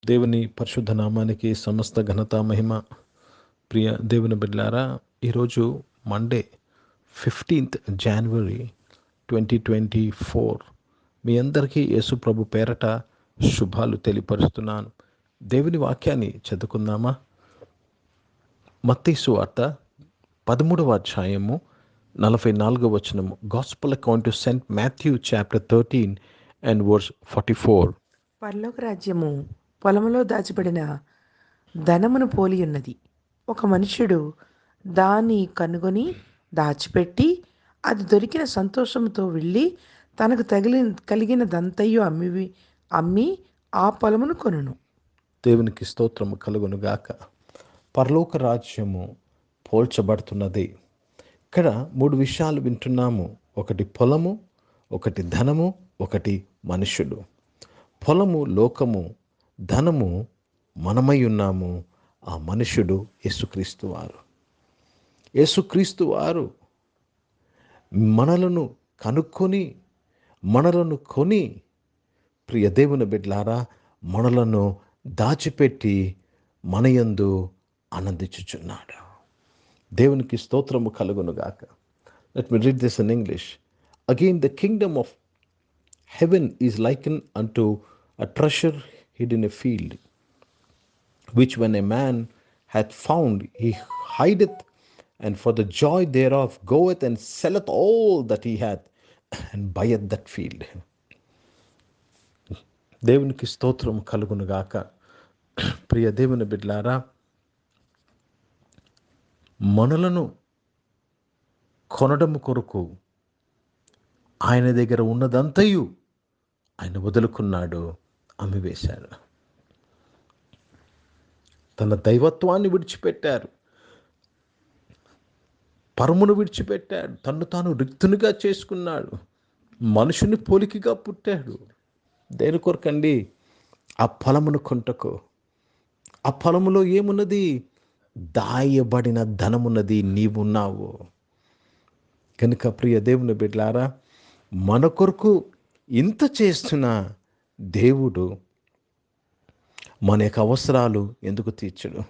దేవుని పరిశుద్ధ నామానికి సమస్త ఘనత మహిమ. ప్రియ దేవుని బిడ్డలారా, ఈరోజు మండే 15th January 2024. మీ అందరికీ యేసు ప్రభు పేరట శుభాలు తెలియపరుస్తున్నాను. దేవుని వాక్యాన్ని చదువుకుందామా? మత్తయి సువార్త 13వ అధ్యాయము 44వ వచనము. Gospel according to Saint Matthew chapter 13 and verse 44. పరలోక రాజ్యము పొలములో దాచబడిన ధనమును పోలి ఉన్నది. ఒక మనుష్యుడు దాన్ని కనుగొని దాచిపెట్టి అది దొరికిన సంతోషంతో వెళ్ళి తనకు కలిగినదంతయు అమ్మి ఆ పొలమును కొనును. దేవునికి స్తోత్రము కలుగునుగాక. పరలోక రాజ్యము పోల్చబడుతున్నది. ఇక్కడ 3 విషయాలు వింటున్నాము. ఒకటి పొలము, ఒకటి ధనము, ఒకటి మనుషుడు. పొలము లోకము, ధనము మనమై ఉన్నాము. ఆ మనుషుడు యేసుక్రీస్తు వారు. యేసుక్రీస్తు వారు మనలను కనుక్కొని మనలను కొని, ప్రియ దేవుని బిడ్డలారా, మనలను దాచిపెట్టి మనయందు ఆనందించుచున్నాడు. దేవునికి స్తోత్రము కలుగునుగాక. Let me read this in English. Again, the kingdom of heaven is likened unto a treasure hid in a field, which when a man hath found, he hideth, and for the joy thereof goeth and selleth all that he hath, and buyeth that field. దేవునికి స్తోత్రం కలుగునుగాక. ప్రియ దేవుని బిడ్డలారా, మనలను కొనడం కొరకు ఆయన దగ్గర ఉన్నదంతయు ఆయన వదులుకున్నాడు, అమ్మివేశాడు. తన దైవత్వాన్ని విడిచిపెట్టారు, పరమును విడిచిపెట్టాడు, తన్ను తాను రిక్తునిగా చేసుకున్నాడు, మనుషుని పోలికగా పుట్టాడు. దేని కొరకండి? ఆ ఫలమును కొంటకు. ఆ ఫలములో ఏమున్నది? దాయబడిన ధనమున్నది. నీవున్నావు కనుక ప్రియ దేవుని బిడ్డలారా, మన కొరకు ఇంత చేస్తున్న దేవుడు మన యొక్క అవసరాలు ఎందుకు తీర్చడు?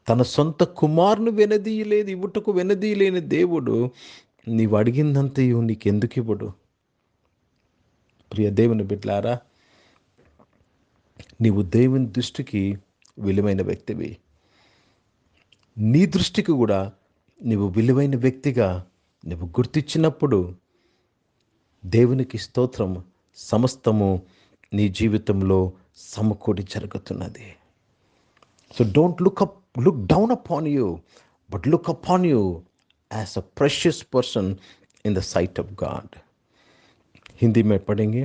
తన సొంత కుమారుని వెనదీయలేదు, ఇవ్వుటకు వెనదీయలేని దేవుడు నీవు అడిగిందంతయు నీకెందుకు ఇవ్వడు? ప్రియ దేవుని బిడ్డలారా, నీవు దేవుని దృష్టికి విలువైన వ్యక్తివి. నీ దృష్టికి కూడా నీవు విలువైన వ్యక్తిగా నువ్వు గుర్తించినప్పుడు దేవునికి స్తోత్రం, సమస్తము నీ జీవితంలో సమకూడి జరుగుతున్నది. So don't look down upon you, but look upon you as a precious person in the site of God. Hindi में पढ़ेंगे.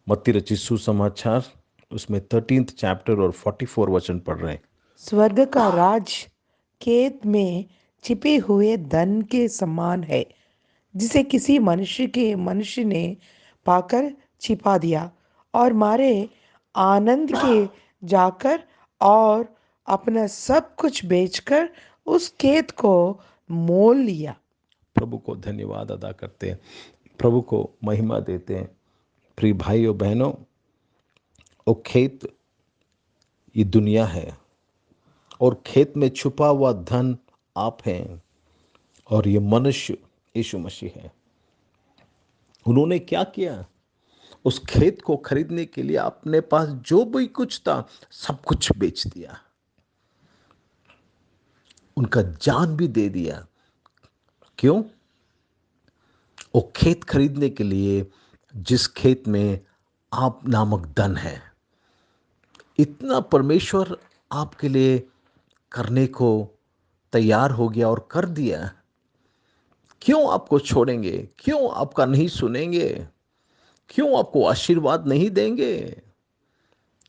मत्ती रचित सुसमाचार, उसमें 13th चैप्टर और 44 वचन पढ़ रहे हैं. स्वर्ग का राज खेत में छिपे हुए धन के समान है, जिसे किसी मनुष्य ने पाकर छिपा दिया और मारे आनंद के जाकर और अपना सब कुछ बेचकर उस खेत को मोल लिया. प्रभु को धन्यवाद अदा करते हैं, प्रभु को महिमा देते हैं. प्रिय भाइयों बहनों, वो खेत ये दुनिया है और खेत में छुपा हुआ धन आप हैं और ये मनुष्य यीशु मसीह है. उन्होंने क्या किया? उस खेत को खरीदने के लिए अपने पास जो भी कुछ था सब कुछ बेच दिया, उनका जान भी दे दिया. क्यों? वो खेत खरीदने के लिए जिस खेत में आप नामक धन है. इतना परमेश्वर आपके लिए करने को तैयार हो गया और कर दिया. क्यों आपको छोड़ेंगे? क्यों आपका नहीं सुनेंगे? क्यों आपको ఆశీర్వాద్ नहीं देंगे?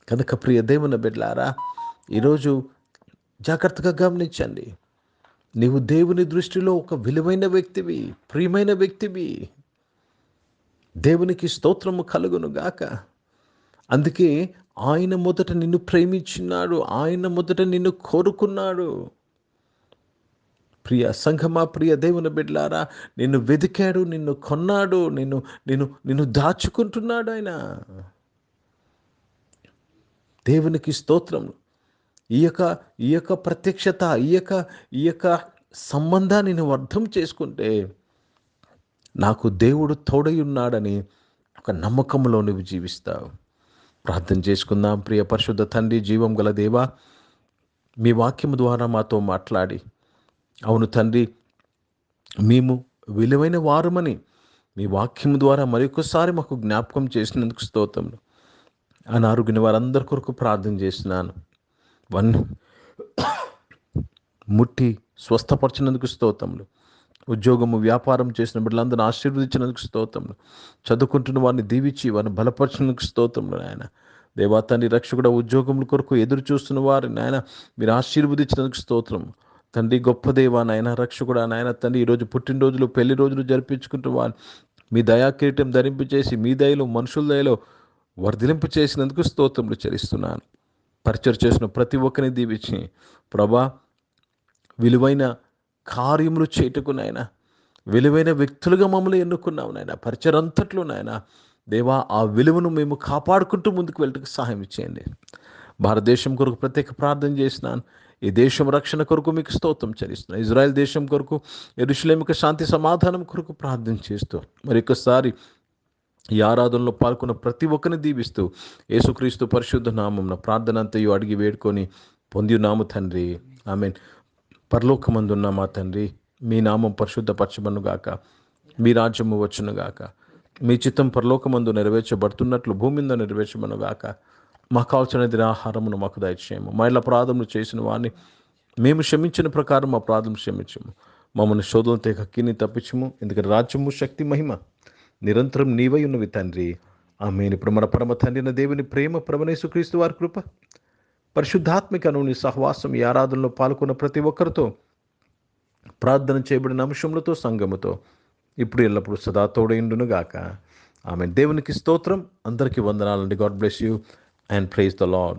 కనుక ప్రియ దేవుని బిడ్డలారా, ఈరోజు జాగ్రత్తగా గమనించండి. నీవు దేవుని దృష్టిలో ఒక విలువైన వ్యక్తివి, ప్రియమైన వ్యక్తివి. దేవునికి స్తోత్రము కలుగును గాక. అందుకే ఆయన మొదట నిన్ను ప్రేమించున్నాడు, ఆయన మొదట నిన్ను కోరుకున్నాడు. ప్రియ సంఘమా, ప్రియ దేవుని బిడ్డలారా, నిన్ను వెదికాడు, నిన్ను కొన్నాడు, నిన్ను నిన్ను నిన్ను దాచుకుంటున్నాడు ఆయన. దేవునికి స్తోత్రం. ఈ యొక్క ఈ యొక్క ప్రత్యక్షత, ఈ యొక్క సంబంధాన్ని నువ్వు అర్థం చేసుకుంటే, నాకు దేవుడు తోడై ఉన్నాడని ఒక నమ్మకంలో నువ్వు జీవిస్తావు. ప్రార్థన చేసుకుందాం. ప్రియ పరిశుద్ధ తండ్రి, జీవం గల దేవా, మీ వాక్యము ద్వారా మాతో మాట్లాడి, అవును తండ్రి, మేము విలువైన వారమని మీ వాక్యము ద్వారా మరొకసారి మాకు జ్ఞాపకం చేసినందుకు స్తోత్రములు. అనారోగ్యమైన వారందరి కొరకు ప్రార్థన చేస్తున్నాను. ముట్టి స్వస్థపరిచినందుకు స్తోత్రములు. ఉద్యోగము, వ్యాపారం చేసిన బిడ్డలందరినీ ఆశీర్వదించినందుకు స్తోత్రములు. చదువుకుంటున్న వారిని దీవించి వారిని బలపరిచినందుకు స్తోత్రములు నాయన. దేవా తండ్రి, రక్షకుడ ఉద్యోగముల కొరకు ఎదురు చూస్తున్న వారిని నాయన మీరు ఆశీర్వదించినందుకు స్తోత్రం తండ్రి. గొప్ప దేవా నాయన, రక్షకుడా నాయన తండ్రి, ఈరోజు పుట్టినరోజులు, పెళ్లి రోజులు జరిపించుకుంటున్న వారిని మీ దయా కిరీటం ధరింపు చేసి, మీ దయలో, మనుషుల దయలో వర్ధిలింపు చేసినందుకు స్తోత్రములు చెల్లిస్తున్నాను. పరిచయం చేసిన ప్రతి ఒక్కరిని దీవించి ప్రభా, విలువైన కార్యములు చేయుటకు నాయన, విలువైన వ్యక్తులుగా మమ్మల్ని ఎన్నుకున్నావు నాయన. పరిచయం అంతట్లో నాయన దేవా, ఆ విలువను మేము కాపాడుకుంటూ ముందుకు వెళ్ళటకు సహాయం ఇచ్చేయండి. భారతదేశం కొరకు ప్రత్యేక ప్రార్థన చేసినాను. ఈ దేశం రక్షణ కొరకు మీకు స్తోత్రం చెల్లిస్తున్నాను. ఇజ్రాయెల్ దేశం కొరకు, యెరూషలేముకు శాంతి సమాధానం కొరకు ప్రార్థన చేస్తూ మరొకసారి ఈ ఆరాధనలో పాల్గొన్న ప్రతి ఒక్కరిని దీవిస్తూ యేసుక్రీస్తు పరిశుద్ధ నామమున ప్రార్థన అంతయు అడిగి వేడుకొని పొంది ఉన్నాము తండ్రి, ఆమేన్. పరలోకమందున్న మా తండ్రి, మీ నామం పరిశుద్ధపరచబడునుగాక, మీ రాజ్యము వచ్చునుగాక, మీ చిత్తం పరలోకమందు నెరవేర్చబడుతున్నట్లు భూమి మీద నెరవేర్చబడునుగాక. మాకు కావాల్సిన ఆహారమును మాకు దయచేయము. మా ఇళ్ళ అపరాధములు చేసిన వారిని మేము క్షమించిన ప్రకారం మా అపరాధం క్షమించము. మమ్మల్ని శోధనతో తెగక్కిని తప్పించము. ఎందుకంటే రాజ్యము, శక్తి, మహిమ నిరంతరం నీవై ఉన్నవి తండ్రి, ఆమేన్. ఇప్పుడు మన పరమ తండ్రి దేవుని ప్రేమ, ప్రభువైన యేసుక్రీస్తు వారి కృప, పరిశుద్ధాత్మిక నీ సహవాసం, ఈ ఆరాధనలో పాల్గొన్న ప్రతి ఒక్కరితో, ప్రార్థన చేయబడిన అంశములతో, సంఘముతో ఇప్పుడు ఎల్లప్పుడు సదా తోడైండును గాక, ఆమేన్. దేవునికి స్తోత్రం. అందరికీ వందనాలండి. God bless you and praise the lord.